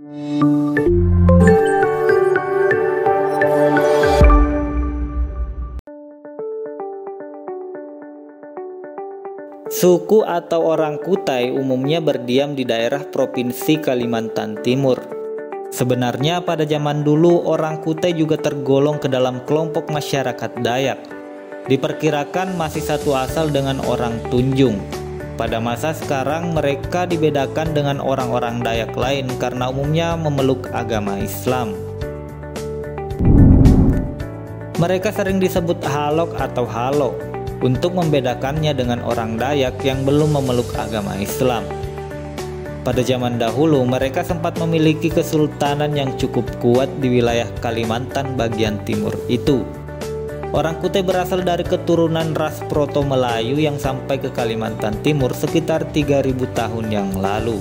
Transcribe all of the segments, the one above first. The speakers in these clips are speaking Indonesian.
Suku atau orang Kutai umumnya berdiam di daerah Provinsi Kalimantan Timur. Sebenarnya pada zaman dulu orang Kutai juga tergolong ke dalam kelompok masyarakat Dayak. Diperkirakan masih satu asal dengan orang Tunjung. Pada masa sekarang mereka dibedakan dengan orang-orang Dayak lain karena umumnya memeluk agama Islam. Mereka sering disebut Halok atau Halo untuk membedakannya dengan orang Dayak yang belum memeluk agama Islam. Pada zaman dahulu mereka sempat memiliki kesultanan yang cukup kuat di wilayah Kalimantan bagian timur itu. Orang Kutai berasal dari keturunan ras Proto-Melayu yang sampai ke Kalimantan Timur sekitar 3000 tahun yang lalu.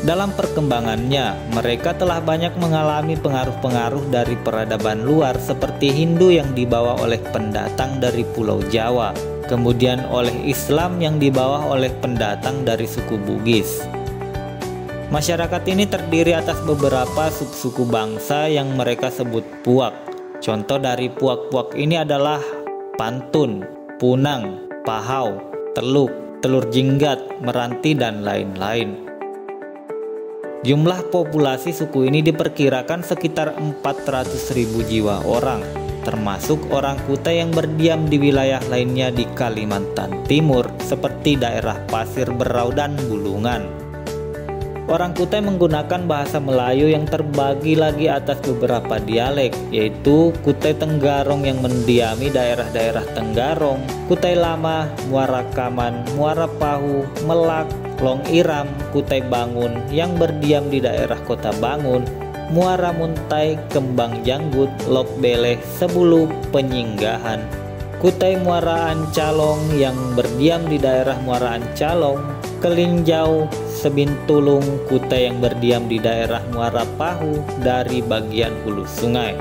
Dalam perkembangannya, mereka telah banyak mengalami pengaruh-pengaruh dari peradaban luar seperti Hindu yang dibawa oleh pendatang dari Pulau Jawa, kemudian oleh Islam yang dibawa oleh pendatang dari suku Bugis. Masyarakat ini terdiri atas beberapa subsuku bangsa yang mereka sebut Puak. Contoh dari Puak-Puak ini adalah Pantun, Punang, Pahau, Teluk, Telur Jinggat, Meranti, dan lain-lain. Jumlah populasi suku ini diperkirakan sekitar 400.000 jiwa orang, termasuk orang Kutai yang berdiam di wilayah lainnya di Kalimantan Timur seperti daerah Pasir Berau dan Bulungan. Orang Kutai menggunakan bahasa Melayu yang terbagi lagi atas beberapa dialek, yaitu Kutai Tenggarong yang mendiami daerah-daerah Tenggarong, Kutai Lama, Muara Kaman, Muara Pahu, Melak, Long Iram, Kutai Bangun yang berdiam di daerah Kota Bangun, Muara Muntai, Kembang Janggut, Lok Beleh, Sebulu, Penyinggahan, Kutai Muara Ancalong yang berdiam di daerah Muara Ancalong, Kelinjau, Sebintulung, Kutai yang berdiam di daerah Muara Pahu dari bagian hulu sungai.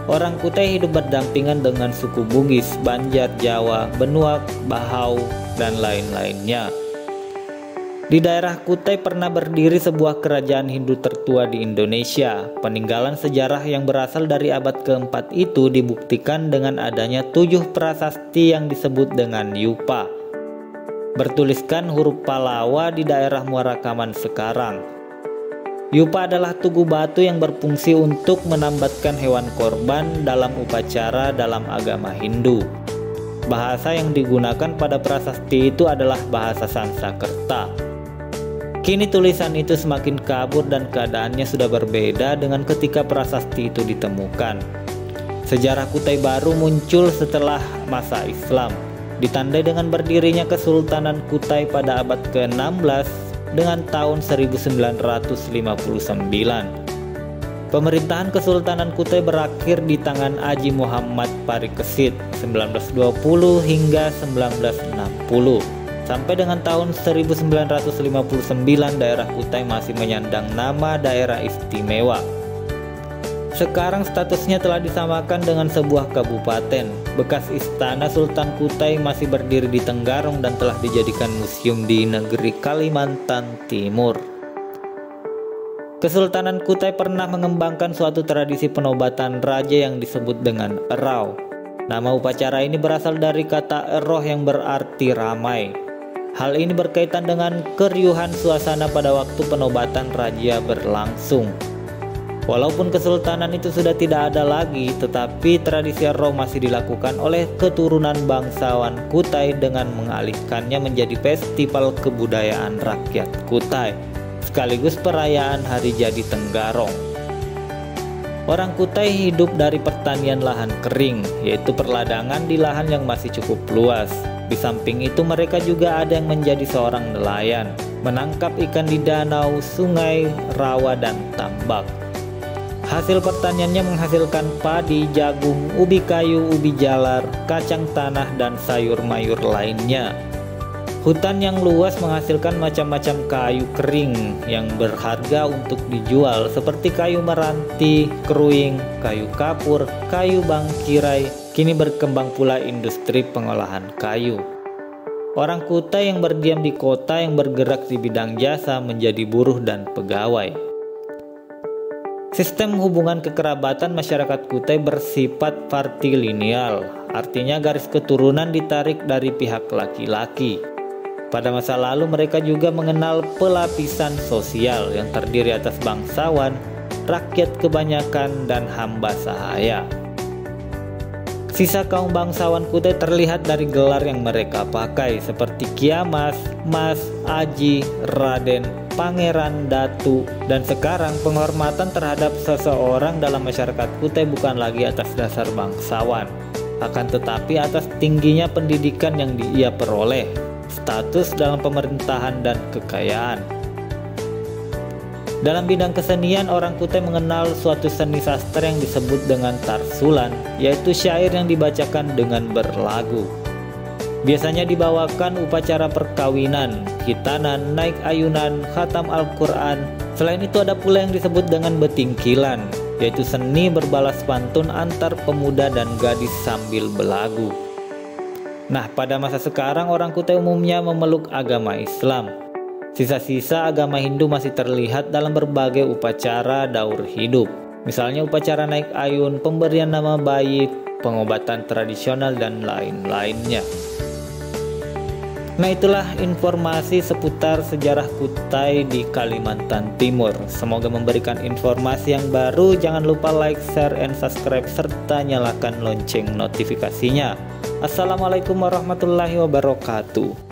Orang Kutai hidup berdampingan dengan suku Bugis, Banjar, Jawa, Benuak, Bahau, dan lain-lainnya. Di daerah Kutai pernah berdiri sebuah kerajaan Hindu tertua di Indonesia. Peninggalan sejarah yang berasal dari abad keempat itu dibuktikan dengan adanya 7 prasasti yang disebut dengan Yupa. Bertuliskan huruf Palawa di daerah Muara Kaman sekarang. Yupa adalah tugu batu yang berfungsi untuk menambatkan hewan korban dalam upacara dalam agama Hindu. Bahasa yang digunakan pada prasasti itu adalah bahasa Sanskerta. Kini tulisan itu semakin kabur dan keadaannya sudah berbeda dengan ketika prasasti itu ditemukan. Sejarah Kutai baru muncul setelah masa Islam, ditandai dengan berdirinya Kesultanan Kutai pada abad ke-16 dengan tahun 1959. Pemerintahan Kesultanan Kutai berakhir di tangan Aji Muhammad Parikesit 1920 hingga 1960. Sampai dengan tahun 1959 daerah Kutai masih menyandang nama daerah istimewa. Sekarang statusnya telah disamakan dengan sebuah kabupaten. Bekas istana Sultan Kutai masih berdiri di Tenggarong dan telah dijadikan museum di negeri Kalimantan Timur. Kesultanan Kutai pernah mengembangkan suatu tradisi penobatan raja yang disebut dengan erau. Nama upacara ini berasal dari kata eroh yang berarti ramai. Hal ini berkaitan dengan keriuhan suasana pada waktu penobatan raja berlangsung. Walaupun kesultanan itu sudah tidak ada lagi, tetapi tradisi erau masih dilakukan oleh keturunan bangsawan Kutai dengan mengalihkannya menjadi festival kebudayaan rakyat Kutai, sekaligus perayaan Hari Jadi Tenggarong. Orang Kutai hidup dari pertanian lahan kering, yaitu perladangan di lahan yang masih cukup luas. Di samping itu mereka juga ada yang menjadi seorang nelayan, menangkap ikan di danau, sungai, rawa, dan tambak. Hasil pertaniannya menghasilkan padi, jagung, ubi kayu, ubi jalar, kacang tanah, dan sayur mayur lainnya. Hutan yang luas menghasilkan macam-macam kayu kering yang berharga untuk dijual seperti kayu meranti, keruing, kayu kapur, kayu bangkirai. Kini berkembang pula industri pengolahan kayu. orang Kutai yang berdiam di kota yang bergerak di bidang jasa menjadi buruh dan pegawai. Sistem hubungan kekerabatan masyarakat Kutai bersifat patrilineal, artinya garis keturunan ditarik dari pihak laki-laki. Pada masa lalu mereka juga mengenal pelapisan sosial yang terdiri atas bangsawan, rakyat kebanyakan, dan hamba sahaya. Sisa kaum bangsawan Kutai terlihat dari gelar yang mereka pakai seperti Kiamas, Mas, Aji, Raden, Pangeran, Datu, dan sekarang penghormatan terhadap seseorang dalam masyarakat Kutai bukan lagi atas dasar bangsawan, akan tetapi atas tingginya pendidikan yang ia peroleh, status dalam pemerintahan, dan kekayaan. Dalam bidang kesenian, orang Kutai mengenal suatu seni sastra yang disebut dengan tarsulan, yaitu syair yang dibacakan dengan berlagu. Biasanya dibawakan upacara perkawinan, khitanan, naik ayunan, khatam Al-Quran. Selain itu ada pula yang disebut dengan betingkilan, yaitu seni berbalas pantun antar pemuda dan gadis sambil belagu. Nah, pada masa sekarang orang Kutai umumnya memeluk agama Islam. Sisa-sisa agama Hindu masih terlihat dalam berbagai upacara daur hidup. Misalnya upacara naik ayun, pemberian nama bayi, pengobatan tradisional, dan lain-lainnya. Nah, itulah informasi seputar sejarah Kutai di Kalimantan Timur. Semoga memberikan informasi yang baru. Jangan lupa like, share, and subscribe, serta nyalakan lonceng notifikasinya. Assalamualaikum warahmatullahi wabarakatuh.